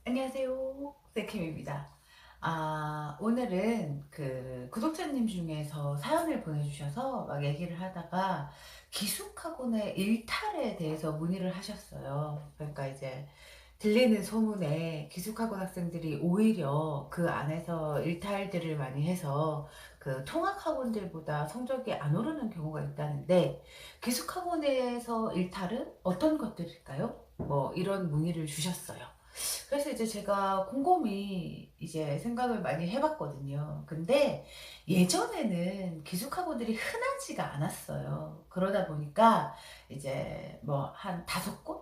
안녕하세요. 쌤킴입니다. 오늘은 그 구독자님 중에서 사연을 보내주셔서 막 얘기를 하다가 기숙학원의 일탈에 대해서 문의를 하셨어요. 그러니까 이제 들리는 소문에 기숙학원 학생들이 오히려 그 안에서 일탈들을 많이 해서 그 통학학원들보다 성적이 안 오르는 경우가 있다는데 기숙학원에서 일탈은 어떤 것들일까요? 뭐 이런 문의를 주셨어요. 그래서 이제 제가 곰곰이 이제 생각을 많이 해봤거든요. 근데 예전에는 기숙학원들이 흔하지가 않았어요. 그러다 보니까 이제 뭐 한 5곳?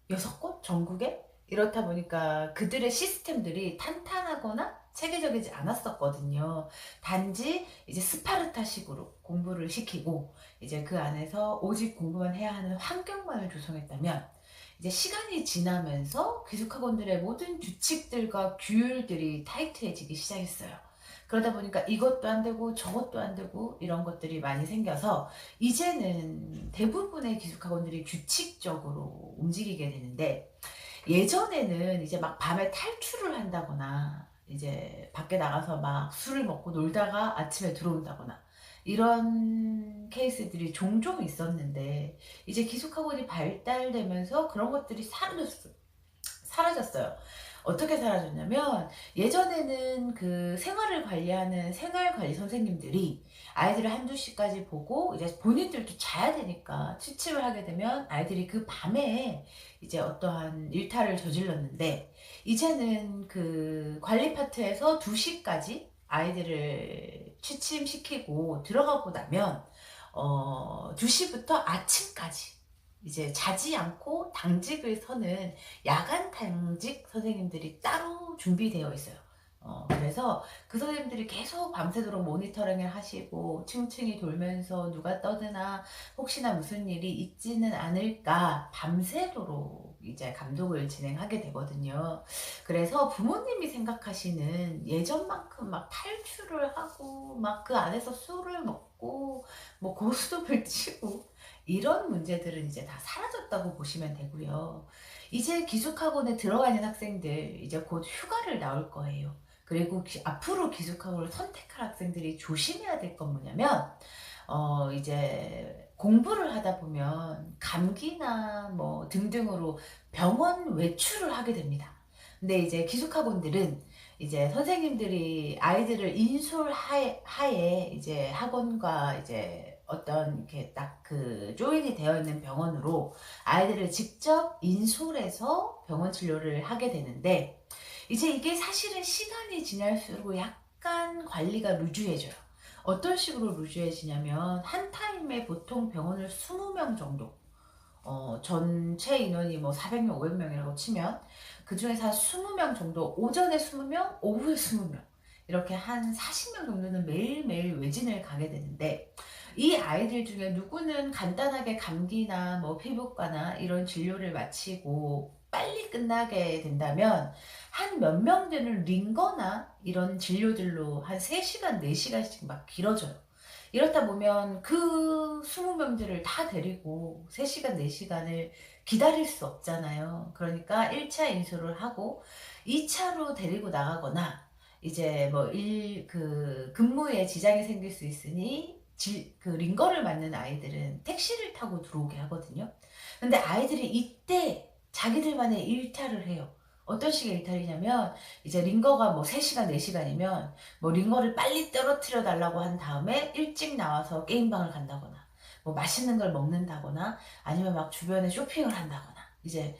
6곳? 전국에? 이렇다 보니까 그들의 시스템들이 탄탄하거나 체계적이지 않았었거든요. 단지 이제 스파르타식으로 공부를 시키고 이제 그 안에서 오직 공부만 해야 하는 환경만을 조성했다면 이제 시간이 지나면서 귀숙학원들의 모든 규칙들과 규율들이 타이트해지기 시작했어요. 그러다 보니까 이것도 안 되고 저것도 안 되고 이런 것들이 많이 생겨서 이제는 대부분의 기숙학원들이 규칙적으로 움직이게 되는데 예전에는 이제 막 밤에 탈출을 한다거나 이제 밖에 나가서 막 술을 먹고 놀다가 아침에 들어온다거나 이런 케이스들이 종종 있었는데 이제 기숙학원이 발달되면서 그런 것들이 사라졌어요. 어떻게 사라졌냐면 예전에는 그 생활을 관리하는 생활관리 선생님들이 아이들을 한두 시까지 보고 이제 본인들도 자야 되니까 취침을 하게 되면 아이들이 그 밤에 이제 어떠한 일탈을 저질렀는데 이제는 그 관리 파트에서 2시까지 아이들을 취침시키고 들어가고 나면 2시부터 아침까지 이제 자지 않고 당직을 서는 야간 당직 선생님들이 따로 준비되어 있어요. 그래서 그 선생님들이 계속 밤새도록 모니터링을 하시고 층층이 돌면서 누가 떠드나 혹시나 무슨 일이 있지는 않을까 밤새도록 이제 감독을 진행하게 되거든요. 그래서 부모님이 생각하시는 예전만큼 막 탈출을 하고 막 그 안에서 술을 먹고 뭐 고스톱을 치고 이런 문제들은 이제 다 사라졌다고 보시면 되고요. 이제 기숙학원에 들어가는 학생들 이제 곧 휴가를 나올 거예요. 그리고 앞으로 기숙학원을 선택할 학생들이 조심해야 될 건 뭐냐면 이제 공부를 하다 보면 감기나 뭐 등등으로 병원 외출을 하게 됩니다. 근데 이제 기숙학원들은 이제 선생님들이 아이들을 하에 이제 학원과 이제 어떤 이렇게 딱 그 조인이 되어 있는 병원으로 아이들을 직접 인솔해서 병원 치료를 하게 되는데 이제 이게 사실은 시간이 지날수록 약간 관리가 루즈해져요. 어떤 식으로 루즈해지냐면 한 타임에 보통 병원을 20명 정도 전체 인원이 뭐 400명, 500명이라고 치면 그 중에서 한 20명 정도 오전에 20명, 오후에 20명 이렇게 한 40명 정도는 매일매일 외진을 가게 되는데 이 아이들 중에 누구는 간단하게 감기나 뭐 피부과나 이런 진료를 마치고 빨리 끝나게 된다면 한 몇 명들은 링거나 이런 진료들로 한 3시간, 4시간씩 막 길어져요. 이렇다 보면 그 20명들을 다 데리고 3시간, 4시간을 기다릴 수 없잖아요. 그러니까 1차 인수를 하고 2차로 데리고 나가거나 이제 뭐 근무에 지장이 생길 수 있으니 그 링거를 맞는 아이들은 택시를 타고 들어오게 하거든요. 근데 아이들이 이때 자기들만의 일탈을 해요. 어떤 식의 일탈이냐면 이제 링거가 뭐 3시간, 4시간이면 뭐 링거를 빨리 떨어뜨려 달라고 한 다음에 일찍 나와서 게임방을 간다거나 뭐 맛있는 걸 먹는다거나 아니면 막 주변에 쇼핑을 한다거나 이제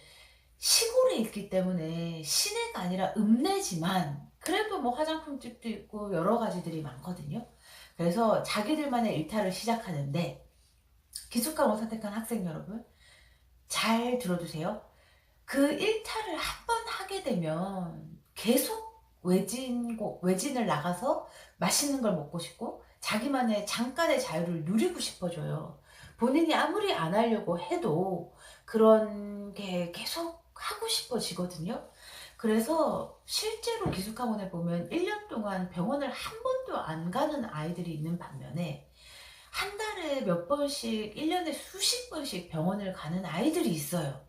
시골에 있기 때문에 시내가 아니라 읍내지만 그래도 뭐 화장품집도 있고 여러 가지들이 많거든요. 그래서 자기들만의 일탈을 시작하는데 기숙학원 선택한 학생 여러분 잘 들어두세요. 그 일탈을 한 번 하게 되면 계속 외진을 나가서 맛있는 걸 먹고 싶고 자기만의 잠깐의 자유를 누리고 싶어져요. 본인이 아무리 안 하려고 해도 그런 게 계속 하고 싶어지거든요. 그래서 실제로 기숙학원에 보면 1년 동안 병원을 한 번도 안 가는 아이들이 있는 반면에 한 달에 몇 번씩, 1년에 수십 번씩 병원을 가는 아이들이 있어요.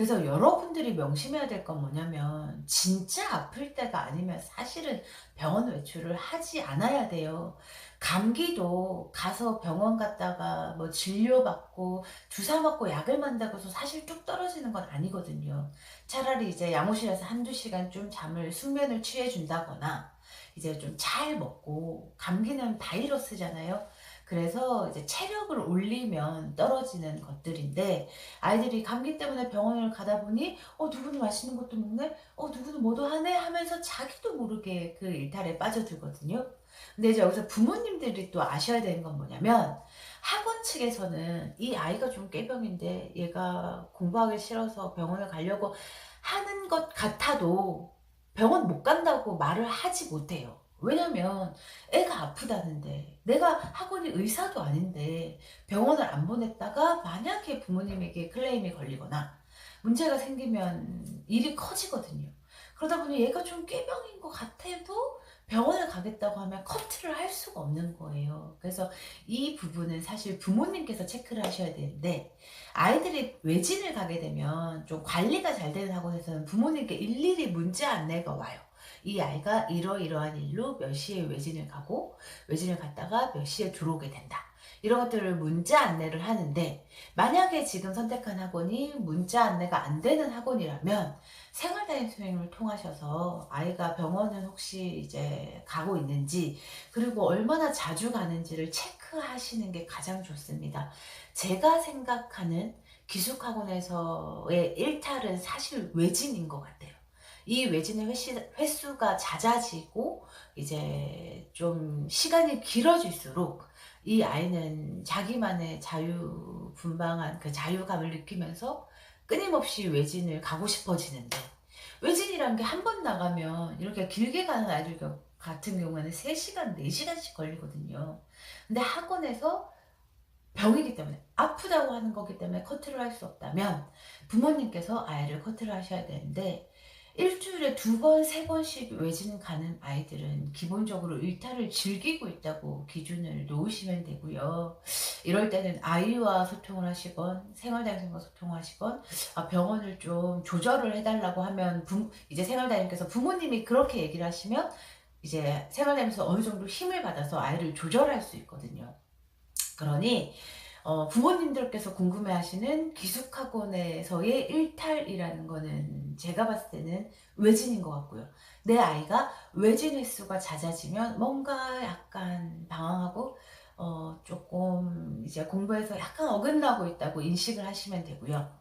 그래서 여러분들이 명심해야 될 건 뭐냐면 진짜 아플 때가 아니면 사실은 병원 외출을 하지 않아야 돼요. 감기도 가서 병원 갔다가 뭐 진료받고 주사 맞고 약을 만다고 해서 사실 뚝 떨어지는 건 아니거든요. 차라리 이제 양호실에서 한두 시간 좀 잠을 숙면을 취해 준다거나 이제 좀 잘 먹고, 감기는 바이러스잖아요. 그래서 이제 체력을 올리면 떨어지는 것들인데, 아이들이 감기 때문에 병원을 가다 보니 누구는 맛있는 것도 먹네, 누구는 뭐도 하네 하면서 자기도 모르게 그 일탈에 빠져들거든요. 근데 이제 여기서 부모님들이 또 아셔야 되는 건 뭐냐면, 학원 측에서는 이 아이가 좀 꾀병인데 얘가 공부하기 싫어서 병원을 가려고 하는 것 같아도 병원 못 간다고 말을 하지 못해요. 왜냐면 애가 아프다는데, 내가 학원이 의사도 아닌데 병원을 안 보냈다가 만약에 부모님에게 클레임이 걸리거나 문제가 생기면 일이 커지거든요. 그러다 보니 얘가 좀 꾀병인 것 같아도 병원을 가겠다고 하면 커트를 할 수가 없는 거예요. 그래서 이 부분은 사실 부모님께서 체크를 하셔야 되는데, 아이들이 외진을 가게 되면 좀 관리가 잘 되는 학원에서는 부모님께 일일이 문제 안내가 와요. 이 아이가 이러이러한 일로 몇 시에 외진을 가고 외진을 갔다가 몇 시에 들어오게 된다. 이런 것들을 문자 안내를 하는데, 만약에 지금 선택한 학원이 문자 안내가 안 되는 학원이라면 생활담임 선생님을 통하셔서 아이가 병원은 혹시 이제 가고 있는지, 그리고 얼마나 자주 가는지를 체크하시는 게 가장 좋습니다. 제가 생각하는 기숙학원에서의 일탈은 사실 외진인 것 같아요. 이 외진의 횟수가 잦아지고 이제 좀 시간이 길어질수록 이 아이는 자기만의 자유분방한 그 자유감을 느끼면서 끊임없이 외진을 가고 싶어지는데, 외진이란 게 한 번 나가면 이렇게 길게 가는 아이들 같은 경우에는 3시간, 4시간씩 걸리거든요. 근데 학원에서 병이기 때문에, 아프다고 하는 거기 때문에 커트를 할 수 없다면 부모님께서 아이를 커트를 하셔야 되는데, 일주일에 2번, 3번씩 외진 가는 아이들은 기본적으로 일탈을 즐기고 있다고 기준을 놓으시면 되고요. 이럴 때는 아이와 소통을 하시건 생활담임과 소통을 하시건, 병원을 좀 조절을 해달라고 하면, 이제 생활담임께서 부모님이 그렇게 얘기를 하시면 이제 생활담임에서 어느 정도 힘을 받아서 아이를 조절할 수 있거든요. 그러니 부모님들께서 궁금해하시는 기숙학원에서의 일탈이라는 거는 제가 봤을 때는 외진인 것 같고요. 내 아이가 외진 횟수가 잦아지면 뭔가 약간 방황하고 조금 이제 공부에서 약간 어긋나고 있다고 인식을 하시면 되고요.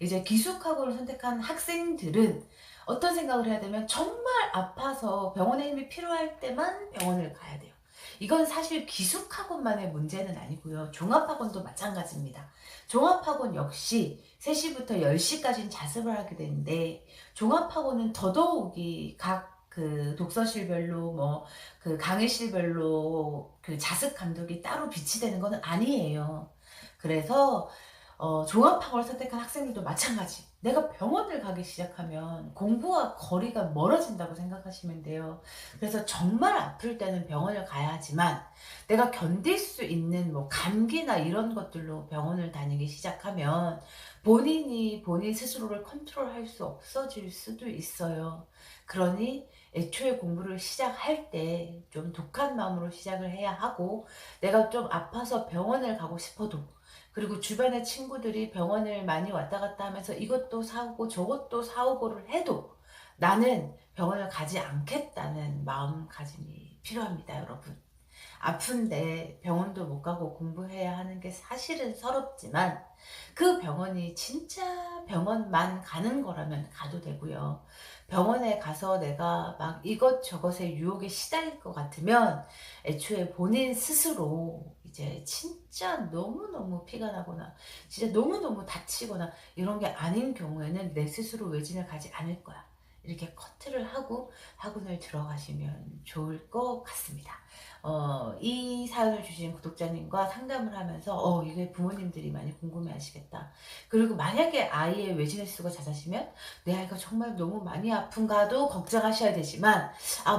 이제 기숙학원을 선택한 학생들은 어떤 생각을 해야 되면, 정말 아파서 병원의 힘이 필요할 때만 병원을 가야 돼요. 이건 사실 기숙학원만의 문제는 아니고요. 종합학원도 마찬가지입니다. 종합학원 역시 3시부터 10시까지는 자습을 하게 되는데, 종합학원은 더더욱이 각 그 독서실별로 뭐 그 강의실별로 그 자습 감독이 따로 비치되는 것은 아니에요. 그래서 종합학원을 선택한 학생들도 마찬가지. 내가 병원을 가기 시작하면 공부와 거리가 멀어진다고 생각하시면 돼요. 그래서 정말 아플 때는 병원을 가야 하지만, 내가 견딜 수 있는 뭐 감기나 이런 것들로 병원을 다니기 시작하면 본인이 본인 스스로를 컨트롤할 수 없어질 수도 있어요. 그러니 애초에 공부를 시작할 때 좀 독한 마음으로 시작을 해야 하고, 내가 좀 아파서 병원을 가고 싶어도, 그리고 주변의 친구들이 병원을 많이 왔다 갔다 하면서 이것도 사오고 저것도 사오고를 해도 나는 병원을 가지 않겠다는 마음가짐이 필요합니다, 여러분. 아픈데 병원도 못 가고 공부해야 하는 게 사실은 서럽지만, 그 병원이 진짜 병원만 가는 거라면 가도 되고요. 병원에 가서 내가 막 이것저것의 유혹에 시달릴 것 같으면 애초에 본인 스스로 이제 진짜 너무너무 피가 나거나 진짜 너무너무 다치거나 이런 게 아닌 경우에는 내 스스로 외진을 가지 않을 거야, 이렇게 커트를 하고 학원을 들어가시면 좋을 것 같습니다. 이 사연을 주신 구독자님과 상담을 하면서 이게 부모님들이 많이 궁금해 하시겠다. 그리고 만약에 아이의 외진 횟수가 잦아지면 내 아이가 정말 너무 많이 아픈가도 걱정하셔야 되지만,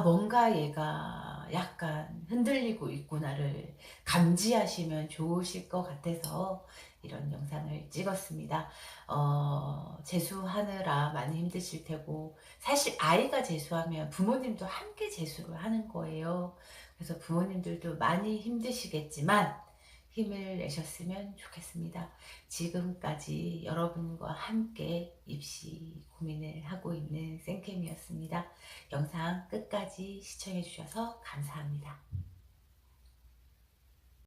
뭔가 얘가 약간 흔들리고 있구나를 감지하시면 좋으실 것 같아서 이런 영상을 찍었습니다. 재수하느라 많이 힘드실 테고, 사실 아이가 재수하면 부모님도 함께 재수를 하는 거예요. 그래서 부모님들도 많이 힘드시겠지만 힘을 내셨으면 좋겠습니다. 지금까지 여러분과 함께 입시 고민을 하고 있는 쌤캠이었습니다. 영상 끝까지 시청해 주셔서 감사합니다.